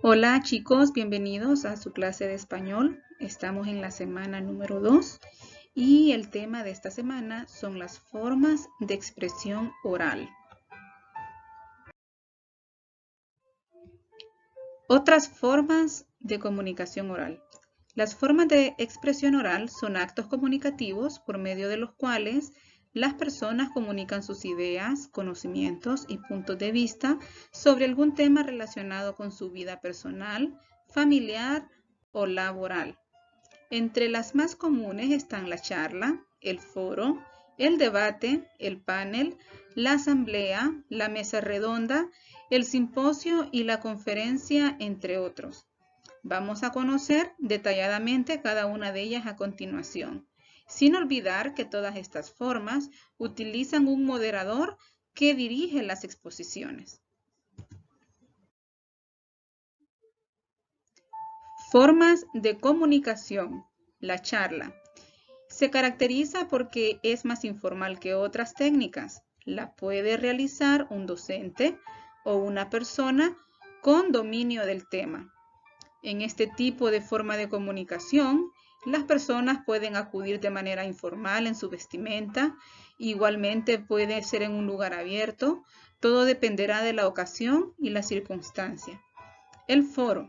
Hola chicos, bienvenidos a su clase de español. Estamos en la semana número 2 y el tema de esta semana son las formas de expresión oral. Otras formas de comunicación oral. Las formas de expresión oral son actos comunicativos por medio de los cuales las personas comunican sus ideas, conocimientos y puntos de vista sobre algún tema relacionado con su vida personal, familiar o laboral. Entre las más comunes están la charla, el foro, el debate, el panel, la asamblea, la mesa redonda, el simposio y la conferencia, entre otros. Vamos a conocer detalladamente cada una de ellas a continuación, sin olvidar que todas estas formas utilizan un moderador que dirige las exposiciones. Formas de comunicación. La charla. Se caracteriza porque es más informal que otras técnicas. La puede realizar un docente o una persona con dominio del tema. En este tipo de forma de comunicación, las personas pueden acudir de manera informal en su vestimenta, igualmente puede ser en un lugar abierto, todo dependerá de la ocasión y la circunstancia. El foro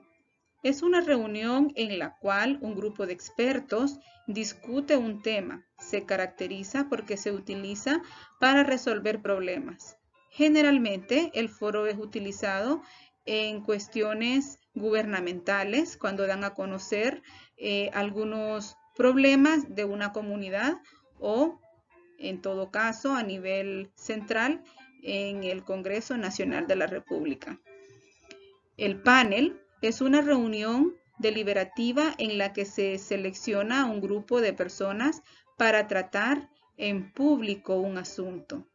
es una reunión en la cual un grupo de expertos discute un tema. Se caracteriza porque se utiliza para resolver problemas. Generalmente, el foro es utilizado en cuestiones gubernamentales, cuando dan a conocer algunos problemas de una comunidad o, en todo caso, a nivel central en el Congreso Nacional de la República. El panel es una reunión deliberativa en la que se selecciona un grupo de personas para tratar en público un asunto.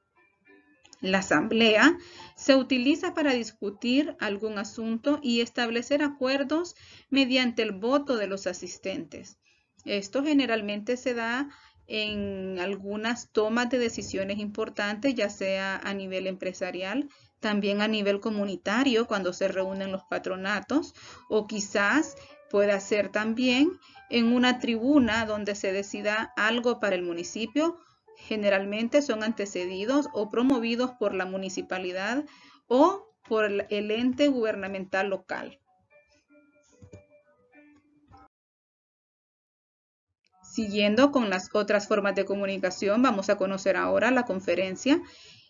La asamblea se utiliza para discutir algún asunto y establecer acuerdos mediante el voto de los asistentes. Esto generalmente se da en algunas tomas de decisiones importantes, ya sea a nivel empresarial, también a nivel comunitario, cuando se reúnen los patronatos, o quizás pueda ser también en una tribuna donde se decida algo para el municipio. Generalmente son antecedidos o promovidos por la municipalidad o por el ente gubernamental local. Siguiendo con las otras formas de comunicación, vamos a conocer ahora la conferencia.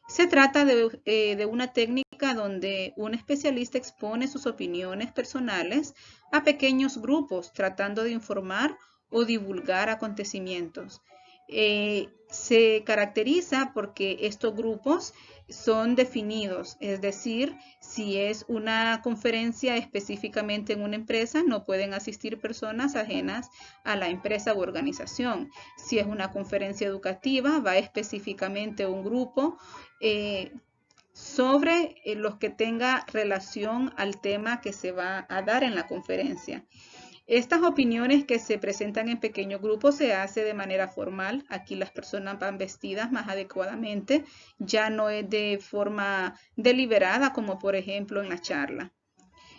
Se trata de una técnica donde un especialista expone sus opiniones personales a pequeños grupos, tratando de informar o divulgar acontecimientos. Se caracteriza porque estos grupos son definidos, es decir, si es una conferencia específicamente en una empresa, no pueden asistir personas ajenas a la empresa u organización. Si es una conferencia educativa, va específicamente un grupo sobre los que tenga relación al tema que se va a dar en la conferencia. Estas opiniones que se presentan en pequeños grupos se hace de manera formal. Aquí las personas van vestidas más adecuadamente. Ya no es de forma deliberada como por ejemplo en la charla.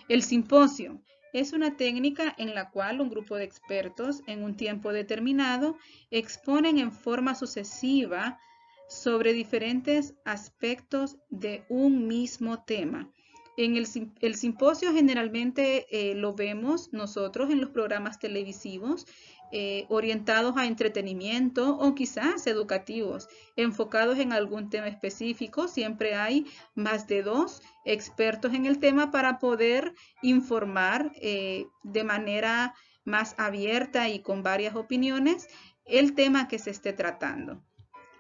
El simposio es una técnica en la cual un grupo de expertos en un tiempo determinado exponen en forma sucesiva sobre diferentes aspectos de un mismo tema. En el simposio generalmente lo vemos nosotros en los programas televisivos orientados a entretenimiento o quizás educativos, enfocados en algún tema específico. Siempre hay más de 2 expertos en el tema para poder informar de manera más abierta y con varias opiniones el tema que se esté tratando.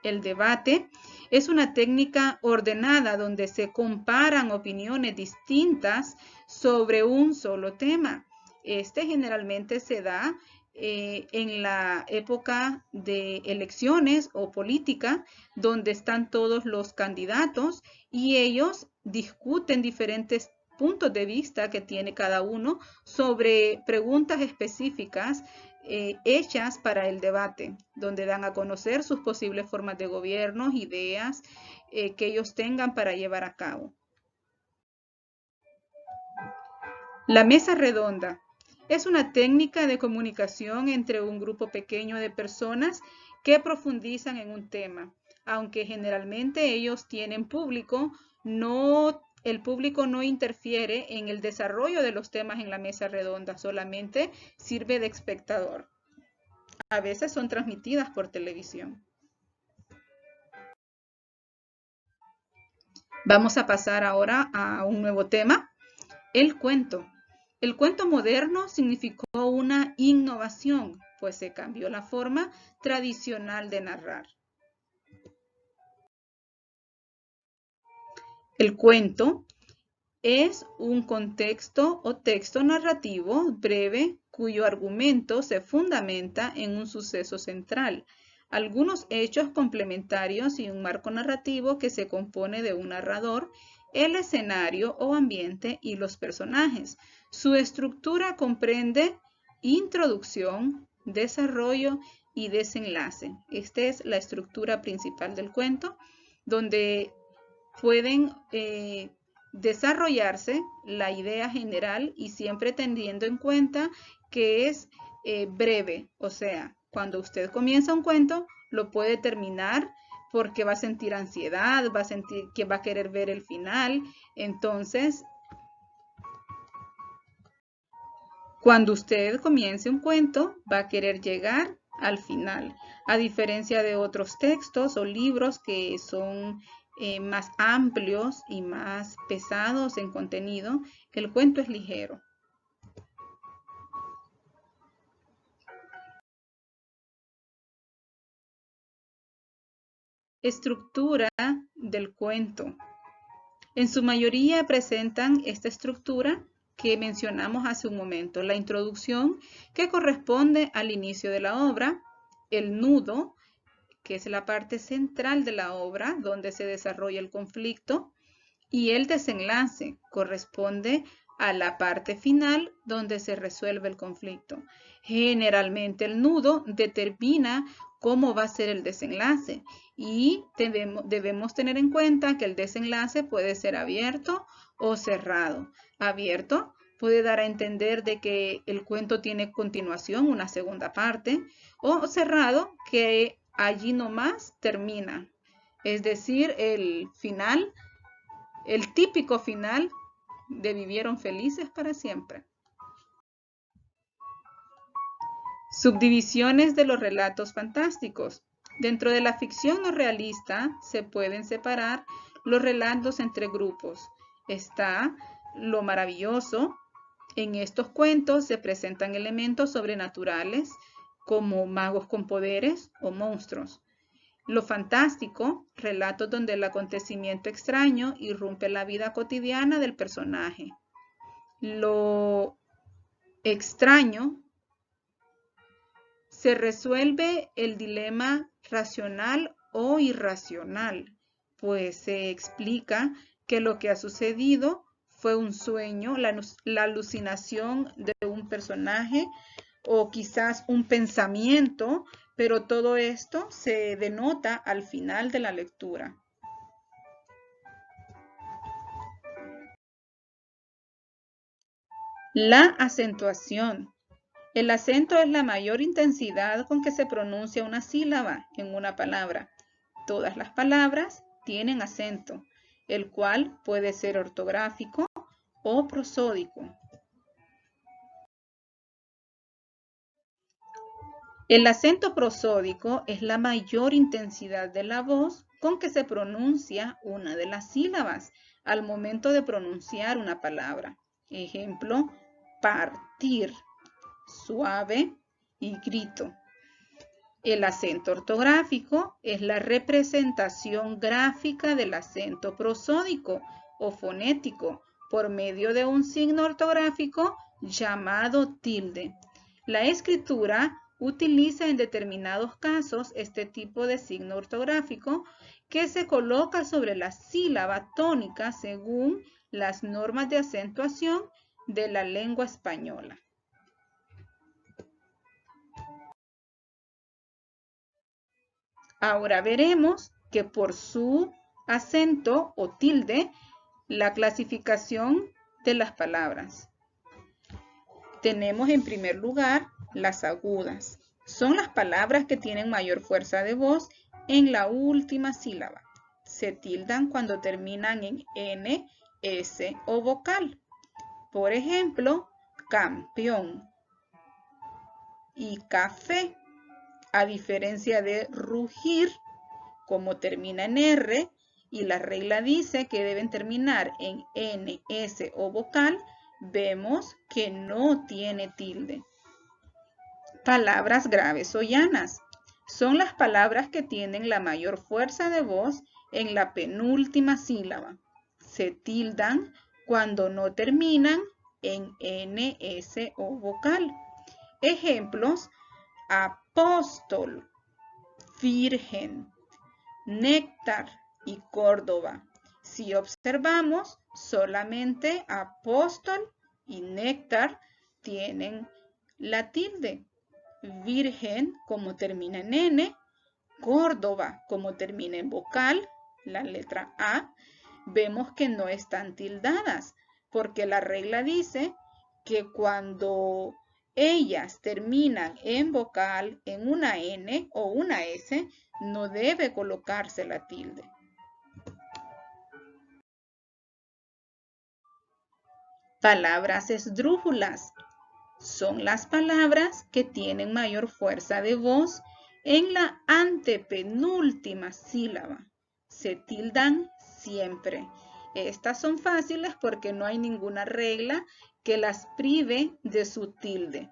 El debate es una técnica ordenada donde se comparan opiniones distintas sobre un solo tema. Este generalmente se da en la época de elecciones o política, donde están todos los candidatos y ellos discuten diferentes puntos de vista que tiene cada uno sobre preguntas específicas hechas para el debate, donde dan a conocer sus posibles formas de gobierno, ideas que ellos tengan para llevar a cabo. La mesa redonda es una técnica de comunicación entre un grupo pequeño de personas que profundizan en un tema. Aunque generalmente ellos tienen público, el público no interfiere en el desarrollo de los temas en la mesa redonda, solamente sirve de espectador. A veces son transmitidas por televisión. Vamos a pasar ahora a un nuevo tema, el cuento. El cuento moderno significó una innovación, pues se cambió la forma tradicional de narrar. El cuento es un contexto o texto narrativo breve cuyo argumento se fundamenta en un suceso central, algunos hechos complementarios y un marco narrativo que se compone de un narrador, el escenario o ambiente y los personajes. Su estructura comprende introducción, desarrollo y desenlace. Esta es la estructura principal del cuento, donde pueden desarrollarse la idea general y siempre teniendo en cuenta que es breve, o sea, cuando usted comienza un cuento, lo puede terminar porque va a sentir ansiedad, va a sentir que va a querer ver el final. Entonces, cuando usted comience un cuento, va a querer llegar al final, a diferencia de otros textos o libros que son más amplios y más pesados en contenido. El cuento es ligero. Estructura del cuento. En su mayoría presentan esta estructura que mencionamos hace un momento. La introducción, que corresponde al inicio de la obra, el nudo, que es la parte central de la obra donde se desarrolla el conflicto, y el desenlace corresponde a la parte final donde se resuelve el conflicto. Generalmente el nudo determina cómo va a ser el desenlace y debemos tener en cuenta que el desenlace puede ser abierto o cerrado. Abierto puede dar a entender de que el cuento tiene continuación, una segunda parte, o cerrado que allí nomás termina. Es decir, el final, el típico final de Vivieron Felices para Siempre. Subdivisiones de los relatos fantásticos. Dentro de la ficción no realista se pueden separar los relatos entre grupos. Está lo maravilloso. En estos cuentos se presentan elementos sobrenaturales como magos con poderes o monstruos. Lo fantástico, relatos donde el acontecimiento extraño irrumpe la vida cotidiana del personaje. Lo extraño, se resuelve el dilema racional o irracional, pues se explica que lo que ha sucedido fue un sueño, la alucinación de un personaje o quizás un pensamiento, pero todo esto se denota al final de la lectura. La acentuación. El acento es la mayor intensidad con que se pronuncia una sílaba en una palabra. Todas las palabras tienen acento, el cual puede ser ortográfico o prosódico. El acento prosódico es la mayor intensidad de la voz con que se pronuncia una de las sílabas al momento de pronunciar una palabra. Ejemplo, partir, suave y grito. El acento ortográfico es la representación gráfica del acento prosódico o fonético por medio de un signo ortográfico llamado tilde. La escritura utiliza en determinados casos este tipo de signo ortográfico que se coloca sobre la sílaba tónica según las normas de acentuación de la lengua española. Ahora veremos que por su acento o tilde, la clasificación de las palabras. Tenemos en primer lugar las agudas. Son las palabras que tienen mayor fuerza de voz en la última sílaba. Se tildan cuando terminan en N, S o vocal. Por ejemplo, campeón y café. A diferencia de rugir, como termina en R y la regla dice que deben terminar en N, S o vocal, vemos que no tiene tilde. Palabras graves o llanas. Son las palabras que tienen la mayor fuerza de voz en la penúltima sílaba. Se tildan cuando no terminan en N, S o vocal. Ejemplos: apóstol, virgen, néctar y Córdoba. Si observamos, solamente apóstol y néctar tienen la tilde. Virgen, como termina en N, Córdoba, como termina en vocal, la letra A, vemos que no están tildadas, porque la regla dice que cuando ellas terminan en vocal, en una N o una S, no debe colocarse la tilde. Palabras esdrújulas. Son las palabras que tienen mayor fuerza de voz en la antepenúltima sílaba. Se tildan siempre. Estas son fáciles porque no hay ninguna regla que las prive de su tilde.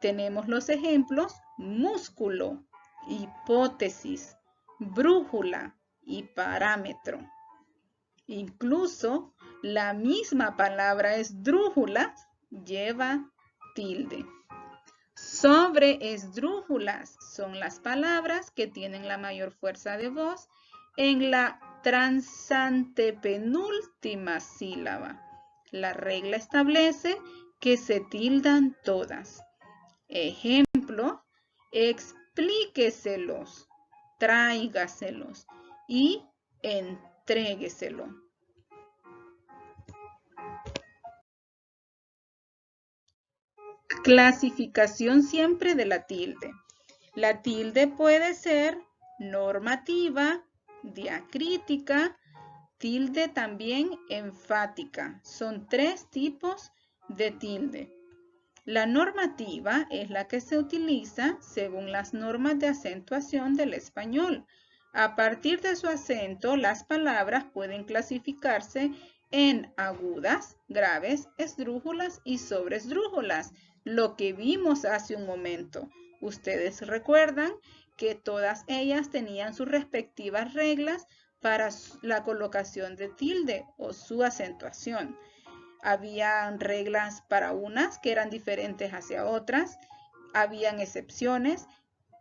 Tenemos los ejemplos: músculo, hipótesis, brújula y parámetro. Incluso la misma palabra esdrújula lleva tilde. Sobreesdrújulas son las palabras que tienen la mayor fuerza de voz en la transantepenúltima sílaba. La regla establece que se tildan todas. Ejemplo: explíqueselos, tráigaselos y entrégueselo. Clasificación siempre de la tilde. La tilde puede ser normativa, diacrítica, tilde también enfática. Son 3 tipos de tilde. La normativa es la que se utiliza según las normas de acentuación del español. A partir de su acento, las palabras pueden clasificarse en agudas, graves, esdrújulas y sobreesdrújulas, lo que vimos hace un momento. Ustedes recuerdan que todas ellas tenían sus respectivas reglas para la colocación de tilde o su acentuación. Habían reglas para unas que eran diferentes hacia otras, habían excepciones.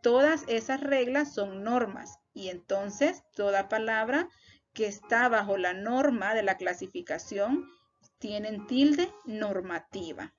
Todas esas reglas son normas y entonces toda palabra que está bajo la norma de la clasificación tienen tilde normativa.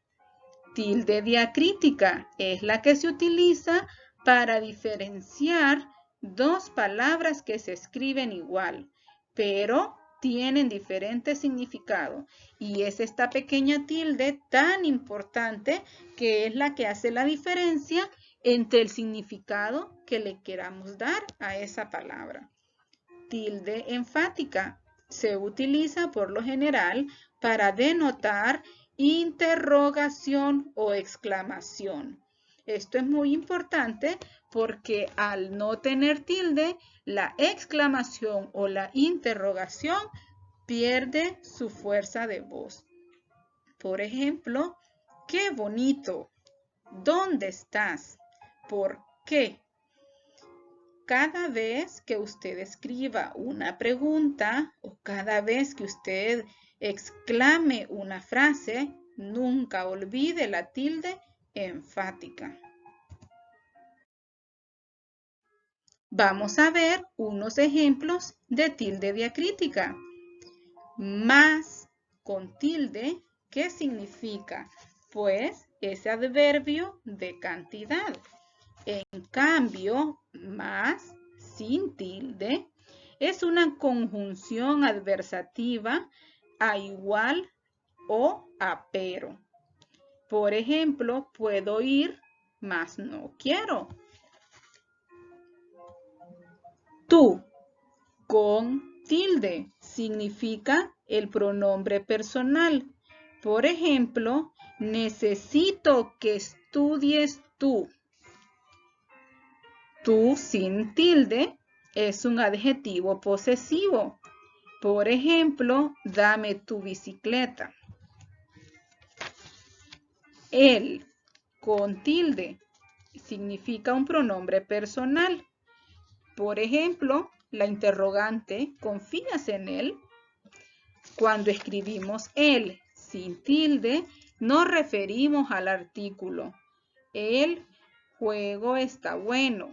Tilde diacrítica es la que se utiliza para diferenciar 2 palabras que se escriben igual, pero tienen diferente significado, y es esta pequeña tilde tan importante que es la que hace la diferencia entre el significado que le queramos dar a esa palabra. Tilde enfática se utiliza por lo general para denotar interrogación o exclamación. Esto es muy importante porque al no tener tilde, la exclamación o la interrogación pierde su fuerza de voz. Por ejemplo, ¡qué bonito! ¿Dónde estás? ¿Por qué? Cada vez que usted escriba una pregunta o cada vez que usted exclame una frase, nunca olvide la tilde enfática. Vamos a ver unos ejemplos de tilde diacrítica. Más con tilde, ¿qué significa? Pues ese adverbio de cantidad. En cambio, más sin tilde es una conjunción adversativa a igual o a pero. Por ejemplo, puedo ir, mas no quiero. Tú, con tilde, significa el pronombre personal. Por ejemplo, necesito que estudies tú. Tú sin tilde es un adjetivo posesivo. Por ejemplo, dame tu bicicleta. Él con tilde significa un pronombre personal. Por ejemplo, la interrogante, ¿confías en él? Cuando escribimos él sin tilde, nos referimos al artículo. El juego está bueno.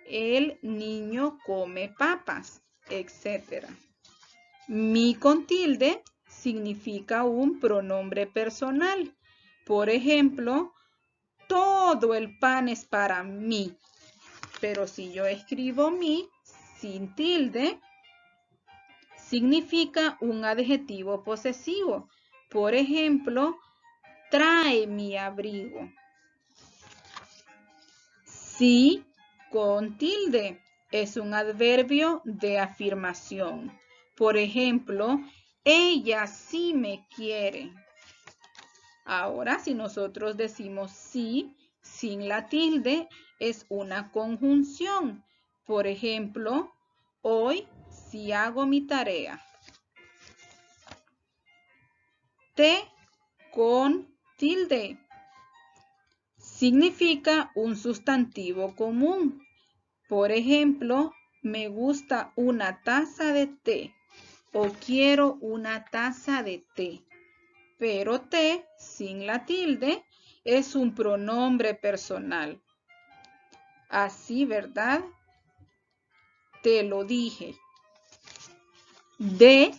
El niño come papas, etc. Mi con tilde significa un pronombre personal. Por ejemplo, todo el pan es para mí. Pero si yo escribo mi sin tilde, significa un adjetivo posesivo. Por ejemplo, trae mi abrigo. Sí con tilde es un adverbio de afirmación. Por ejemplo, ella sí me quiere. Ahora, si nosotros decimos sí sin la tilde, es una conjunción. Por ejemplo, hoy sí hago mi tarea. Te con tilde significa un sustantivo común. Por ejemplo, me gusta una taza de té o quiero una taza de té. Pero te, sin la tilde, es un pronombre personal. Así, ¿verdad? Te lo dije. De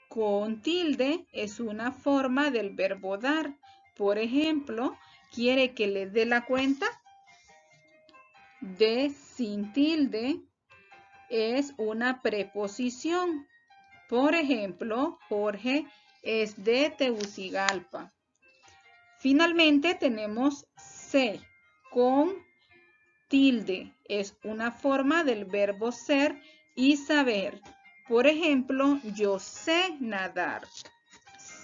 con tilde es una forma del verbo dar. Por ejemplo, ¿quiere que le dé la cuenta? De sin tilde es una preposición. Por ejemplo, Jorge es de Tegucigalpa. Finalmente tenemos sé con tilde. Es una forma del verbo ser y saber. Por ejemplo, yo sé nadar.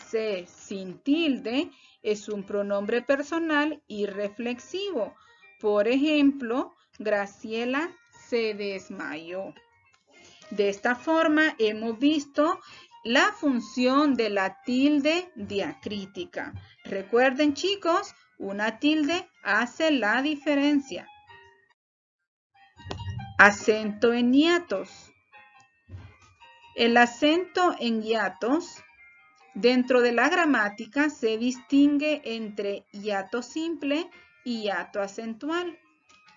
Sé sin tilde es un pronombre personal y reflexivo. Por ejemplo, Graciela se desmayó. De esta forma hemos visto la función de la tilde diacrítica. Recuerden, chicos, una tilde hace la diferencia. Acento en hiatos. El acento en hiatos dentro de la gramática se distingue entre hiato simple y hiato acentual.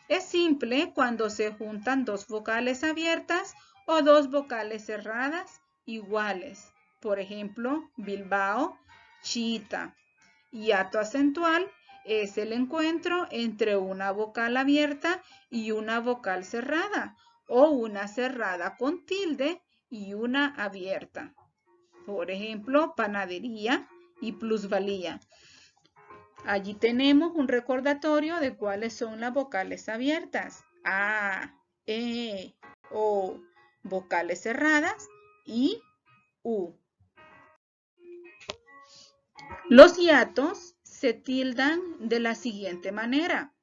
Es simple cuando se juntan dos vocales abiertas o dos vocales cerradas iguales. Por ejemplo, Bilbao, Chita. Hiato acentual es el encuentro entre una vocal abierta y una vocal cerrada, o una cerrada con tilde y una abierta. Por ejemplo, panadería y plusvalía. Allí tenemos un recordatorio de cuáles son las vocales abiertas. A, E, O. Vocales cerradas y U. Los hiatos se tildan de la siguiente manera.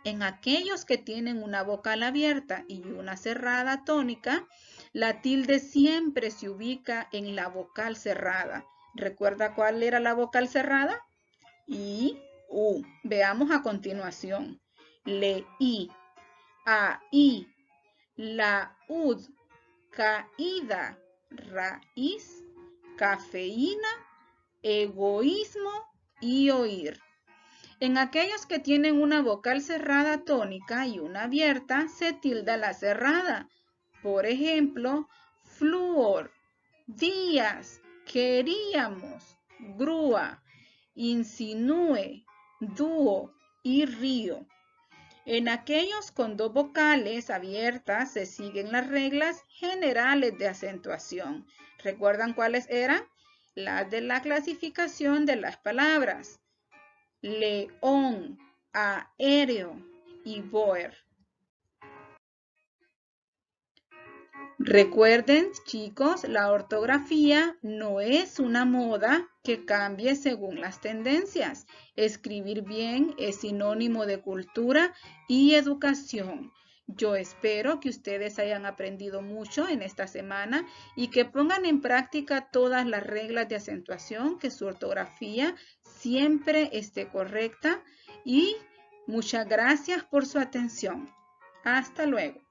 En aquellos que tienen una vocal abierta y una cerrada tónica, la tilde siempre se ubica en la vocal cerrada. ¿Recuerda cuál era la vocal cerrada? I, U. Veamos a continuación. Leí, I, la ud, caída, raíz, cafeína, egoísmo y oír. En aquellos que tienen una vocal cerrada tónica y una abierta, se tilda la cerrada. Por ejemplo, flúor, días, queríamos, grúa, insinúe, dúo y río. En aquellos con dos vocales abiertas se siguen las reglas generales de acentuación. ¿Recuerdan cuáles eran? Las de la clasificación de las palabras. león, aéreo y boer. Recuerden, chicos, la ortografía no es una moda que cambie según las tendencias. Escribir bien es sinónimo de cultura y educación. Yo espero que ustedes hayan aprendido mucho en esta semana y que pongan en práctica todas las reglas de acentuación, que su ortografía siempre esté correcta. Y muchas gracias por su atención. Hasta luego.